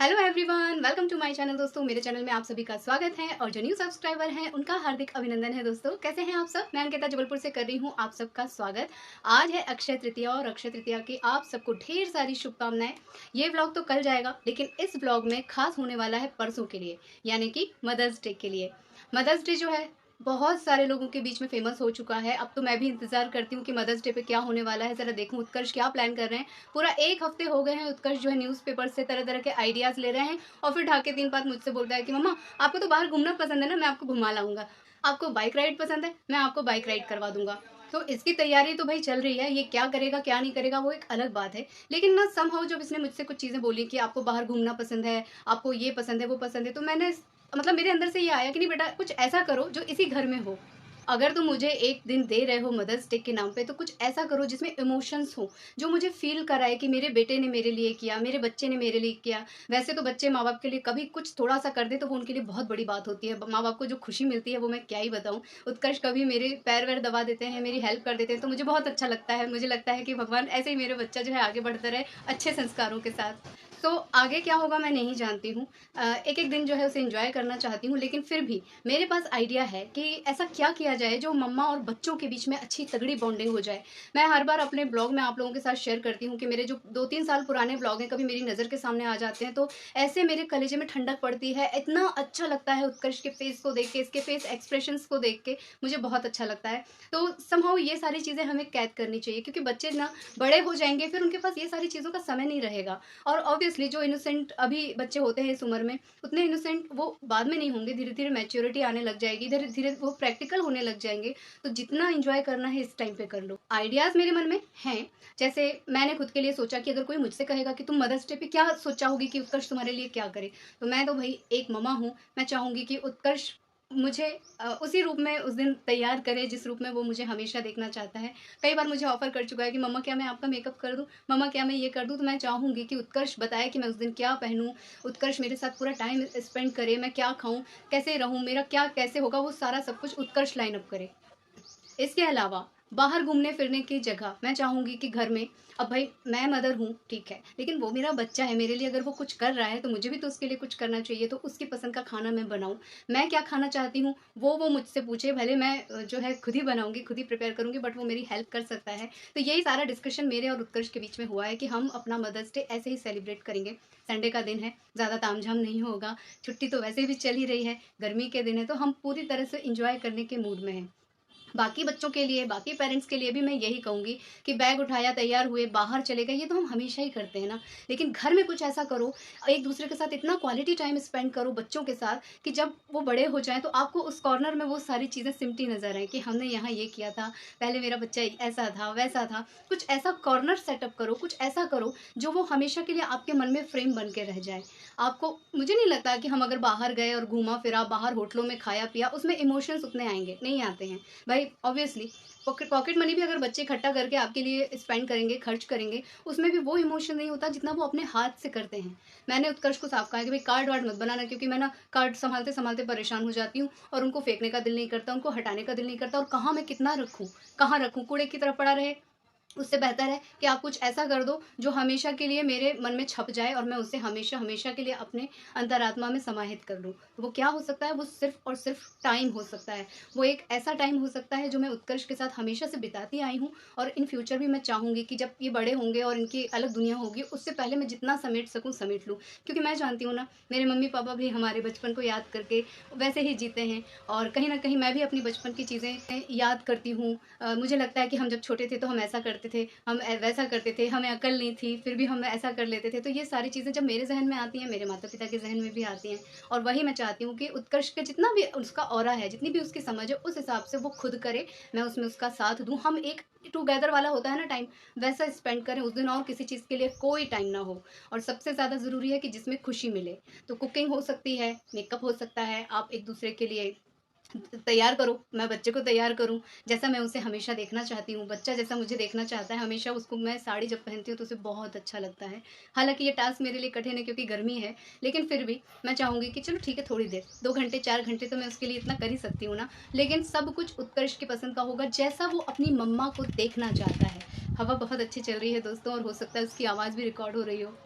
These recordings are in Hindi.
Hello everyone, welcome to my channel. दोस्तों, मेरे चैनल में आप सभी का स्वागत है और जो न्यू सब्सक्राइबर हैं उनका हार्दिक अभिनंदन है। दोस्तों, कैसे हैं आप सब? मैं अंकिता जबलपुर से कर रही हूं आप सबका स्वागत। आज है अक्षय तृतीया और अक्षय तृतीया की आप सबको ढेर सारी शुभकामनाएं। ये व्लॉग तो कल जाएगा, लेकिन इस व्लॉग में खास होने वाला है परसों के लिए, यानी कि मदर्स डे के लिए। मदर्स डे जो है बहुत सारे लोगों के बीच में फेमस हो चुका है। अब तो मैं भी इंतजार करती हूँ कि मदर्स डे पे क्या होने वाला है। जरा देखूं उत्कर्ष क्या प्लान कर रहे हैं। पूरा 1 हफ्ते हो गए हैं उत्कर्ष जो है न्यूज़पेपर से तरह तरह के आइडियाज ले रहे हैं और फिर ढाके 3 बात मुझसे बोलता है कि मम्मा, आपको तो बाहर घूमना पसंद है ना, मैं आपको घुमा लाऊंगा। आपको बाइक राइड पसंद है, मैं आपको बाइक राइड करवा दूंगा। तो इसकी तैयारी तो भाई चल रही है। ये क्या करेगा क्या नहीं करेगा वो एक अलग बात है, लेकिन ना समहाउ जब इसने मुझसे कुछ चीज़ें बोली कि आपको बाहर घूमना पसंद है, आपको ये पसंद है वो पसंद है, तो मैंने मतलब मेरे अंदर से ये आया कि नहीं बेटा, कुछ ऐसा करो जो इसी घर में हो। अगर तुम मुझे एक दिन दे रहे हो मदर्स डे के नाम पे, तो कुछ ऐसा करो जिसमें इमोशंस हो, जो मुझे फील कराए कि मेरे बेटे ने मेरे लिए किया, मेरे बच्चे ने मेरे लिए किया। वैसे तो बच्चे माँ बाप के लिए कभी कुछ थोड़ा सा कर दे तो वो उनके लिए बहुत बड़ी बात होती है। माँ बाप को जो खुशी मिलती है वो मैं क्या ही बताऊँ। उत्कर्ष कभी मेरे पैर वैर दबा देते हैं, मेरी हेल्प कर देते हैं, तो मुझे बहुत अच्छा लगता है। मुझे लगता है कि भगवान ऐसे ही मेरे बच्चा जो है आगे बढ़ता रहे अच्छे संस्कारों के साथ। तो आगे क्या होगा मैं नहीं जानती हूँ। एक एक दिन जो है उसे एंजॉय करना चाहती हूँ, लेकिन फिर भी मेरे पास आइडिया है कि ऐसा क्या किया जाए जो मम्मा और बच्चों के बीच में अच्छी तगड़ी बॉन्डिंग हो जाए। मैं हर बार अपने ब्लॉग में आप लोगों के साथ शेयर करती हूँ कि मेरे जो 2-3 साल पुराने ब्लॉग हैं कभी मेरी नज़र के सामने आ जाते हैं, तो ऐसे मेरे कलेजे में ठंडक पड़ती है। इतना अच्छा लगता है उत्कर्ष के फेस को देख के, इसके फेस एक्सप्रेशंस को देख के मुझे बहुत अच्छा लगता है। तो समहाउ ये सारी चीज़ें हमें कैद करनी चाहिए, क्योंकि बच्चे ना बड़े हो जाएंगे फिर उनके पास ये सारी चीज़ों का समय नहीं रहेगा। और ऑब्वियसली जो इनोसेंट अभी बच्चे होते हैं इस उम्र में, उतने इनोसेंट वो बाद में नहीं होंगे। धीरे धीरे मैच्योरिटी आने लग जाएगी, धीरे धीरे वो प्रैक्टिकल होने लग जाएंगे। तो जितना एंजॉय करना है इस टाइम पे कर लो। आइडियाज मेरे मन में हैं। जैसे मैंने खुद के लिए सोचा कि अगर कोई मुझसे कहेगा कि तुम मदर्स डे पे क्या सोचा होगी कि उत्कर्ष तुम्हारे लिए क्या करे, तो मैं तो भाई एक ममा हूँ। मैं चाहूंगी कि उत्कर्ष मुझे उसी रूप में उस दिन तैयार करे जिस रूप में वो मुझे हमेशा देखना चाहता है। कई बार मुझे ऑफर कर चुका है कि मम्मा क्या मैं आपका मेकअप कर दूं, मम्मा क्या मैं ये कर दूं। तो मैं चाहूंगी कि उत्कर्ष बताए कि मैं उस दिन क्या पहनूं, उत्कर्ष मेरे साथ पूरा टाइम स्पेंड करे, मैं क्या खाऊं, कैसे रहूं, मेरा क्या कैसे होगा, वो सारा सब कुछ उत्कर्ष लाइन अप करे। इसके अलावा बाहर घूमने फिरने की जगह मैं चाहूंगी कि घर में, अब भाई मैं मदर हूँ ठीक है, लेकिन वो मेरा बच्चा है, मेरे लिए अगर वो कुछ कर रहा है तो मुझे भी तो उसके लिए कुछ करना चाहिए। तो उसकी पसंद का खाना मैं बनाऊँ, मैं क्या खाना चाहती हूँ वो मुझसे पूछे। भले मैं जो है खुद ही बनाऊंगी, खुद ही प्रिपेयर करूंगी, बट वो मेरी हेल्प कर सकता है। तो यही सारा डिस्कशन मेरे और उत्कर्ष के बीच में हुआ है कि हम अपना मदर्स डे ऐसे ही सेलिब्रेट करेंगे। संडे का दिन है, ज़्यादा तामझाम नहीं होगा, छुट्टी तो वैसे भी चल ही रही है, गर्मी के दिन है, तो हम पूरी तरह से इंजॉय करने के मूड में हैं। बाकी बच्चों के लिए, बाकी पेरेंट्स के लिए भी मैं यही कहूँगी कि बैग उठाया, तैयार हुए, बाहर चले गए, ये तो हम हमेशा ही करते हैं ना। लेकिन घर में कुछ ऐसा करो, एक दूसरे के साथ इतना क्वालिटी टाइम स्पेंड करो बच्चों के साथ कि जब वो बड़े हो जाएं तो आपको उस कॉर्नर में वो सारी चीज़ें सिमटी नजर आए कि हमने यहाँ ये किया था, पहले मेरा बच्चा ऐसा था वैसा था। कुछ ऐसा कॉर्नर सेटअप करो, कुछ ऐसा करो जो वो हमेशा के लिए आपके मन में फ्रेम बन के रह जाए। आपको, मुझे नहीं लगता कि हम अगर बाहर गए और घूमा फिरा, बाहर होटलों में खाया पिया, उसमें इमोशंस उतने आएंगे, नहीं आते हैं भाई। ऑब्वियसली पॉकेट पॉकेट मनी भी अगर बच्चे इकट्ठा करके आपके लिए स्पेंड करेंगे, खर्च करेंगे, उसमें भी वो इमोशन नहीं होता जितना वो अपने हाथ से करते हैं। मैंने उत्कर्ष को साफ कहा है कि भाई कार्ड वार्ड मत बनाना, क्योंकि मैं ना कार्ड संभालते संभालते परेशान हो जाती हूँ और उनको फेंकने का दिल नहीं करता, उनको हटाने का दिल नहीं करता, और कहाँ मैं कितना रखूँ, कहाँ रखूँ, कूड़े की तरफ पड़ा रहे। उससे बेहतर है कि आप कुछ ऐसा कर दो जो हमेशा के लिए मेरे मन में छप जाए और मैं उसे हमेशा हमेशा के लिए अपने अंतरात्मा में समाहित कर लूँ। तो वो क्या हो सकता है, वो सिर्फ और सिर्फ टाइम हो सकता है। वो एक ऐसा टाइम हो सकता है जो मैं उत्कर्ष के साथ हमेशा से बिताती आई हूँ, और इन फ्यूचर भी मैं चाहूँगी कि जब ये बड़े होंगे और इनकी अलग दुनिया होगी, उससे पहले मैं जितना समेट सकूँ समेट लूँ। क्योंकि मैं जानती हूँ ना, मेरे मम्मी पापा भी हमारे बचपन को याद करके वैसे ही जीते हैं, और कहीं ना कहीं मैं भी अपनी बचपन की चीज़ें याद करती हूँ। मुझे लगता है कि हम जब छोटे थे तो हम ऐसा करते थे, हम वैसा करते थे, हमें अकल नहीं थी फिर भी हम ऐसा कर लेते थे। तो ये सारी चीज़ें जब मेरे जहन में आती हैं, मेरे माता पिता के जहन में भी आती हैं, और वही मैं चाहती हूँ कि उत्कर्ष के जितना भी उसका ऑरा है, जितनी भी उसकी समझ है, उस हिसाब से वो खुद करे, मैं उसमें उसका साथ दूँ। हम एक टुगेदर वाला होता है ना टाइम, वैसा स्पेंड करें उस दिन, और किसी चीज़ के लिए कोई टाइम ना हो। और सबसे ज़्यादा ज़रूरी है कि जिसमें खुशी मिले। तो कुकिंग हो सकती है, मेकअप हो सकता है, आप एक दूसरे के लिए तैयार करो, मैं बच्चे को तैयार करूँ जैसा मैं उसे हमेशा देखना चाहती हूँ। बच्चा जैसा मुझे देखना चाहता है हमेशा, उसको मैं साड़ी जब पहनती हूँ तो उसे बहुत अच्छा लगता है। हालांकि ये टास्क मेरे लिए कठिन है क्योंकि गर्मी है, लेकिन फिर भी मैं चाहूँगी कि चलो ठीक है, थोड़ी देर, 2 घंटे 4 घंटे तो मैं उसके लिए इतना कर ही सकती हूँ ना। लेकिन सब कुछ उत्कर्ष की पसंद का होगा, जैसा वो अपनी मम्मा को देखना चाहता है। हवा बहुत अच्छी चल रही है दोस्तों, और हो सकता है उसकी आवाज़ भी रिकॉर्ड हो रही हो।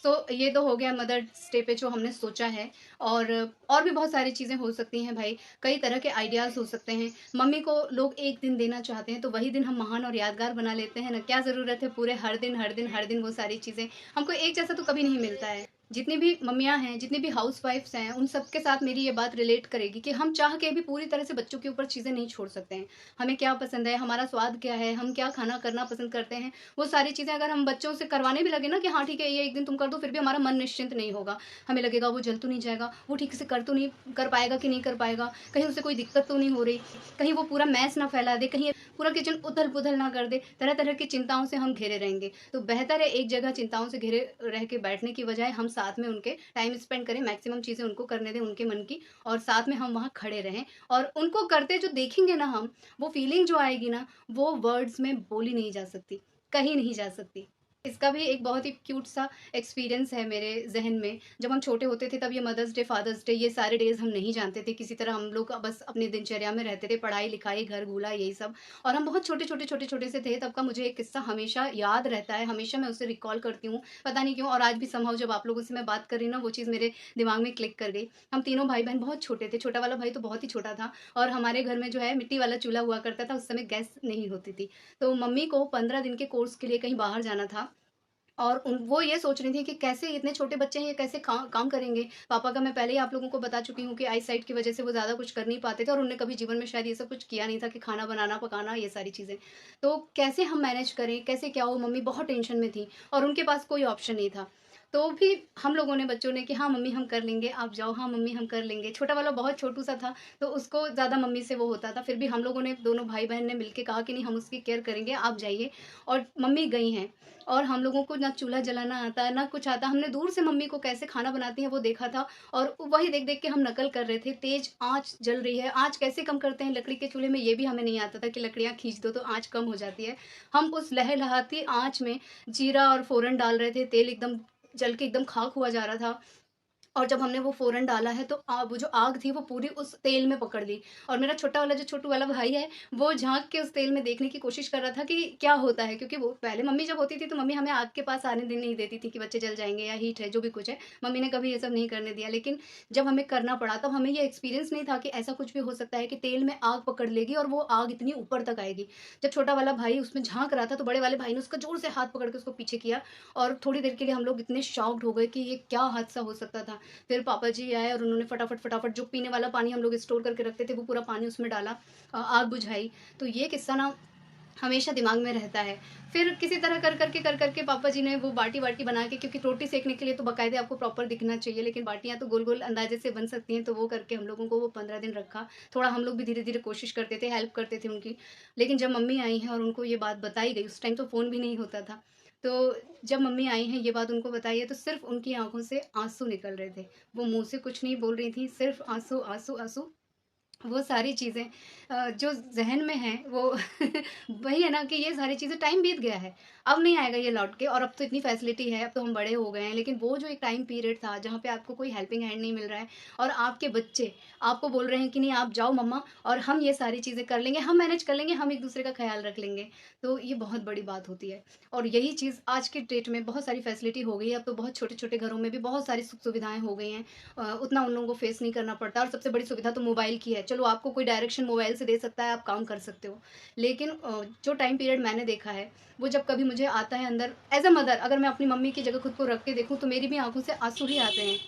सो ये तो हो गया मदर्स डे पे जो हमने सोचा है। और भी बहुत सारी चीज़ें हो सकती हैं भाई, कई तरह के आइडियाज़ हो सकते हैं। मम्मी को लोग एक दिन देना चाहते हैं तो वही दिन हम महान और यादगार बना लेते हैं ना, क्या ज़रूरत है पूरे हर दिन हर दिन हर दिन वो सारी चीज़ें, हमको एक जैसा तो कभी नहीं मिलता है। जितनी भी मम्मियाँ हैं, जितनी भी हाउसवाइफ्स हैं, उन सबके साथ मेरी ये बात रिलेट करेगी कि हम चाह के भी पूरी तरह से बच्चों के ऊपर चीज़ें नहीं छोड़ सकते हैं। हमें क्या पसंद है, हमारा स्वाद क्या है, हम क्या खाना करना पसंद करते हैं, वो सारी चीज़ें अगर हम बच्चों से करवाने भी लगे ना कि हाँ ठीक है ये एक दिन तुम कर दो, फिर भी हमारा मन निश्चिंत नहीं होगा। हमें लगेगा वो जल तो नहीं जाएगा, वो ठीक से कर तो नहीं कर पाएगा कि नहीं कर पाएगा, कहीं उसे कोई दिक्कत तो नहीं हो रही, कहीं वो पूरा मैस ना फैला दे, कहीं पूरा किचन उथल पुथल ना कर दे। तरह तरह की चिंताओं से हम घिरे रहेंगे। तो बेहतर है एक जगह चिंताओं से घिरे रह के बैठने की बजाय हम साथ में उनके टाइम स्पेंड करें, मैक्सिमम चीज़ें उनको करने दें उनके मन की, और साथ में हम वहाँ खड़े रहें। और उनको करते जो देखेंगे ना हम, वो फीलिंग जो आएगी ना, वो वर्ड्स में बोली नहीं जा सकती, कहीं नहीं जा सकती। इसका भी एक बहुत ही क्यूट सा एक्सपीरियंस है मेरे ज़हन में। जब हम छोटे होते थे तब ये मदर्स डे, फादर्स डे, ये सारे डेज़ हम नहीं जानते थे। किसी तरह हम लोग बस अपनी दिनचर्या में रहते थे, पढ़ाई-लिखाई, घर-घूला यही सब। और हम बहुत छोटे-छोटे, छोटे-छोटे से थे, तब का मुझे एक किस्सा हमेशा याद रहता है, हमेशा मैं उसे रिकॉल करती हूँ, पता नहीं क्यों। और आज भी समहाउ जब आप लोगों से मैं बात कर रही हूँ ना, वो चीज़ मेरे दिमाग में क्लिक कर गई। हम तीनों भाई-बहन बहुत छोटे थे, छोटा वाला भाई तो बहुत ही छोटा था, और हमारे घर में जो है मिट्टी वाला चूल्हा हुआ करता था, उस समय गैस नहीं होती थी। तो मम्मी को 15 दिन के कोर्स के लिए कहीं बाहर जाना था, और वो ये सोच रही थी कि कैसे इतने छोटे बच्चे हैं, ये कैसे काम करेंगे। पापा का मैं पहले ही आप लोगों को बता चुकी हूँ कि आई साइट की वजह से वो ज़्यादा कुछ कर नहीं पाते थे, और उन्होंने कभी जीवन में शायद ये सब कुछ किया नहीं था कि खाना बनाना पकाना ये सारी चीज़ें। तो कैसे हम मैनेज करें, कैसे क्या हो, मम्मी बहुत टेंशन में थी और उनके पास कोई ऑप्शन नहीं था। तो भी हम लोगों ने, बच्चों ने, कि हाँ मम्मी हम कर लेंगे, आप जाओ, हाँ मम्मी हम कर लेंगे। छोटा वाला बहुत छोटू सा था, तो उसको ज़्यादा मम्मी से वो होता था, फिर भी हम लोगों ने, दोनों भाई बहन ने मिलके कहा कि नहीं हम उसकी केयर करेंगे, आप जाइए। और मम्मी गई हैं, और हम लोगों को ना चूल्हा जलाना आता है, ना कुछ आता। हमने दूर से मम्मी को कैसे खाना बनाती हैं वो देखा था, और वही देख-देख के हम नकल कर रहे थे। तेज़ आँच जल रही है, आँच कैसे कम करते हैं लकड़ी के चूल्हे में, ये भी हमें नहीं आता था कि लकड़ियाँ खींच दो तो आँच कम हो जाती है। हम उस लहलहाती आँच में जीरा और फ़ोरन डाल रहे थे, तेल एकदम जल के एकदम खाक हुआ जा रहा था। और जब हमने वो फ़ोरन डाला है तो वो जो आग थी वो पूरी उस तेल में पकड़ ली, और मेरा छोटा वाला जो छोटू वाला भाई है, वो झाँक के उस तेल में देखने की कोशिश कर रहा था कि क्या होता है, क्योंकि वो पहले मम्मी जब होती थी तो मम्मी हमें आग के पास आने दे नहीं देती थी कि बच्चे जल जाएँगे या हीट है, जो भी कुछ है, मम्मी ने कभी ये सब नहीं करने दिया। लेकिन जब हमें करना पड़ा तब हमें ये एक्सपीरियंस नहीं था कि ऐसा कुछ भी हो सकता है कि तेल में आग पकड़ लेगी और वो आग इतनी ऊपर तक आएगी। जब छोटा वाला भाई उसमें झाँक रहा था तो बड़े वाले भाई ने उसका ज़ोर से हाथ पकड़ के उसको पीछे किया, और थोड़ी देर के लिए हम लोग इतने शॉक्ड हो गए कि ये क्या हादसा हो सकता था। फिर पापा जी आए और उन्होंने फटाफट जो पीने वाला पानी हम लोग स्टोर करके रखते थे वो पूरा पानी उसमें डाला, आग बुझाई। तो ये किस्सा ना हमेशा दिमाग में रहता है। फिर किसी तरह कर करके पापा जी ने वो बाटी-वाटी बना के, क्योंकि रोटी सेकने के लिए तो बाकायदे आपको प्रॉपर दिखना चाहिए, लेकिन बाटियाँ तो गोल-गोल अंदाज़े से बन सकती हैं, तो वो करके हम लोगों को वो 15 दिन रखा। थोड़ा हम लोग भी धीरे-धीरे कोशिश करते थे, हेल्प करते थे उनकी। लेकिन जब मम्मी आई हैं और उनको ये बात बताई गई, उस टाइम तो फ़ोन भी नहीं होता था। तो जब मम्मी आई हैं, ये बात उनको बताई है, तो सिर्फ़ उनकी आँखों से आँसू निकल रहे थे। वो मुँह से कुछ नहीं बोल रही थीं, सिर्फ़ आँसू, आँसू, आँसू। वो सारी चीज़ें जो ज़हन में हैं वो वही है ना कि ये सारी चीज़ें, टाइम बीत गया है, अब नहीं आएगा ये लौट के, और अब तो इतनी फैसिलिटी है, अब तो हम बड़े हो गए हैं। लेकिन वो जो एक टाइम पीरियड था जहाँ पे आपको कोई हेल्पिंग हैंड नहीं मिल रहा है, और आपके बच्चे आपको बोल रहे हैं कि नहीं आप जाओ मम्मा, और हम ये सारी चीज़ें कर लेंगे, हम मैनेज कर लेंगे, हम एक-दूसरे का ख़्याल रख लेंगे। तो ये बहुत बड़ी बात होती है, और यही चीज़ आज के डेट में बहुत सारी फैसिलिटी हो गई है, अब तो बहुत छोटे-छोटे घरों में भी बहुत सारी सुख-सुविधाएँ हो गई हैं। उतना उन लोगों को फेस नहीं करना पड़ता, और सबसे बड़ी सुविधा तो मोबाइल की है। चलो आपको कोई डायरेक्शन मोबाइल से दे सकता है, आप काम कर सकते हो। लेकिन जो टाइम पीरियड मैंने देखा है, वो जब कभी मुझे आता है अंदर एज़ अ मदर, अगर मैं अपनी मम्मी की जगह खुद को रख के देखूँ तो मेरी भी आँखों से आँसू ही आते हैं।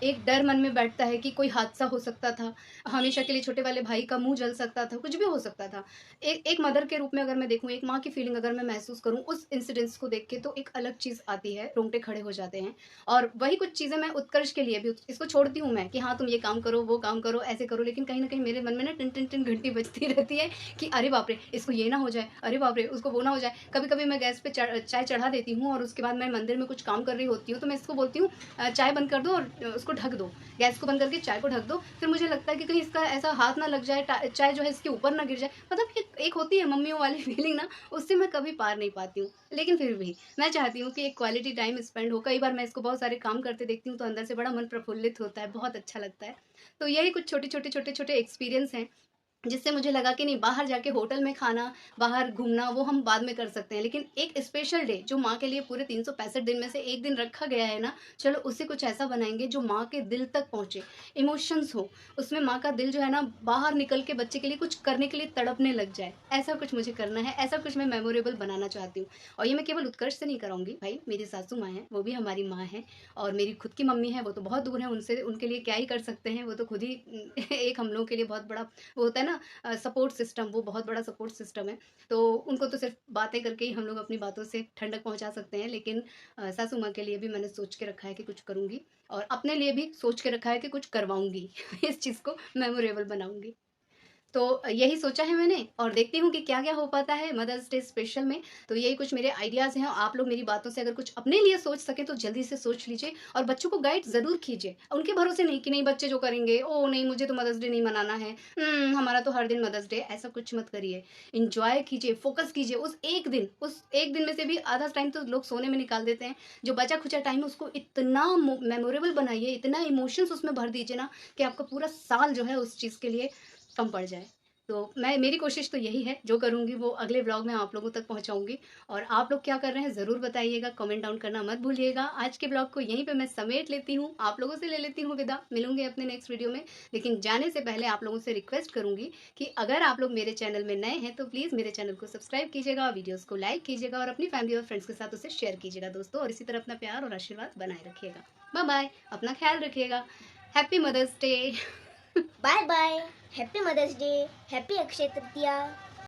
एक डर मन में बैठता है कि कोई हादसा हो सकता था, हमेशा के लिए छोटे वाले भाई का मुँह जल सकता था, कुछ भी हो सकता था। एक मदर के रूप में अगर मैं देखूँ, एक माँ की फीलिंग अगर मैं महसूस करूँ उस इंसिडेंट्स को देख के, तो एक अलग चीज़ आती है, रोंगटे खड़े हो जाते हैं। और वही कुछ चीज़ें मैं उत्कर्ष के लिए भी इसको छोड़ती हूँ मैं कि हाँ, तुम ये काम करो, वो काम करो, ऐसे करो, लेकिन कहीं न कहीं मेरे मन में ना टिन, टिन, टिन घंटी बजती रहती है कि अरे बाप रे! इसको ये ना हो जाए, अरे बाप रे! उसको वो ना हो जाए। कभी-कभी मैं गैस पे चाय चढ़ा देती हूँ, और उसके बाद मैं मंदिर में कुछ काम कर रही होती हूँ, तो मैं इसको बोलती हूँ चाय बंद कर दो और उसको ढक दो। गैस को बंद करके चाय को ढक दो। फिर मुझे लगता है कि कहीं इसका ऐसा हाथ ना लग जाए, चाय जो है इसके ऊपर ना गिर जाए। मतलब एक होती है मम्मियों वाली फीलिंग ना, उससे मैं कभी पार नहीं पाती हूँ। लेकिन फिर भी मैं चाहती हूँ कि एक क्वालिटी टाइम स्पेंड हो। कई बार मैं इसको बहुत सारे काम करते देखती हूँ तो अंदर से बड़ा मन प्रफुल्लित होता है, बहुत अच्छा लगता है। तो यही कुछ छोटे-छोटे एक्सपीरियंस हैं जिससे मुझे लगा कि नहीं, बाहर जाके होटल में खाना, बाहर घूमना वो हम बाद में कर सकते हैं, लेकिन एक स्पेशल डे जो माँ के लिए पूरे 365 दिन में से एक दिन रखा गया है ना, चलो उसे कुछ ऐसा बनाएंगे जो माँ के दिल तक पहुँचे, इमोशंस हो उसमें, माँ का दिल जो है ना बाहर निकल के बच्चे के लिए कुछ करने के लिए तड़पने लग जाए। ऐसा कुछ मुझे करना है, ऐसा कुछ मैं मेमोरेबल बनाना चाहती हूँ। और ये मैं केवल उत्कर्ष से नहीं कराऊंगी भाई, मेरी सासू माँ है, वो भी हमारी माँ है, और मेरी खुद की मम्मी है, वो तो बहुत दूर है, उनसे उनके लिए क्या ही कर सकते हैं, वो तो खुद ही एक हम लोगों के लिए बहुत बड़ा वो होता है ना सपोर्ट सिस्टम, वो बहुत बड़ा सपोर्ट सिस्टम है। तो उनको तो सिर्फ बातें करके ही हम लोग अपनी बातों से ठंडक पहुंचा सकते हैं, लेकिन सासू माँ के लिए भी मैंने सोच के रखा है कि कुछ करूंगी, और अपने लिए भी सोच के रखा है कि कुछ करवाऊंगी इस चीज़ को मेमोरेबल बनाऊंगी। तो यही सोचा है मैंने, और देखती हूँ कि क्या क्या हो पाता है मदर्स डे स्पेशल में। तो यही कुछ मेरे आइडियाज़ हैं, आप लोग मेरी बातों से अगर कुछ अपने लिए सोच सके तो जल्दी से सोच लीजिए, और बच्चों को गाइड ज़रूर कीजिए, उनके भरोसे नहीं कि नहीं बच्चे जो करेंगे, ओ नहीं मुझे तो मदर्स डे नहीं मनाना है, हमारा तो हर दिन मदर्स डे, ऐसा कुछ मत करिए। इंजॉय कीजिए, फोकस कीजिए उस एक दिन में से भी आधा टाइम तो लोग सोने में निकाल देते हैं, जो बचा खुचा टाइम है उसको इतना मेमोरेबल बनाइए, इतना इमोशंस उसमें भर दीजिए ना कि आपका पूरा साल जो है उस चीज़ के लिए कम पड़ जाए। तो मेरी कोशिश तो यही है, जो करूँगी वो अगले व्लॉग में आप लोगों तक पहुँचाऊँगी, और आप लोग क्या कर रहे हैं ज़रूर बताइएगा, कमेंट डाउन करना मत भूलिएगा। आज के ब्लॉग को यहीं पे मैं समेट लेती हूँ, आप लोगों से ले लेती हूँ विदा, मिलूंगी अपने नेक्स्ट वीडियो में। लेकिन जाने से पहले आप लोगों से रिक्वेस्ट करूँगी कि अगर आप लोग मेरे चैनल में नए हैं तो प्लीज़ मेरे चैनल को सब्सक्राइब कीजिएगा, वीडियोज़ को लाइक कीजिएगा, और अपनी फैमिली और फ्रेंड्स के साथ उसे शेयर कीजिएगा दोस्तों, और इसी तरह अपना प्यार और आशीर्वाद बनाए रखिएगा। बाय बाय, अपना ख्याल रखिएगा, happy mother's day. Bye bye, happy mother's day, happy Akshaya तृतीया।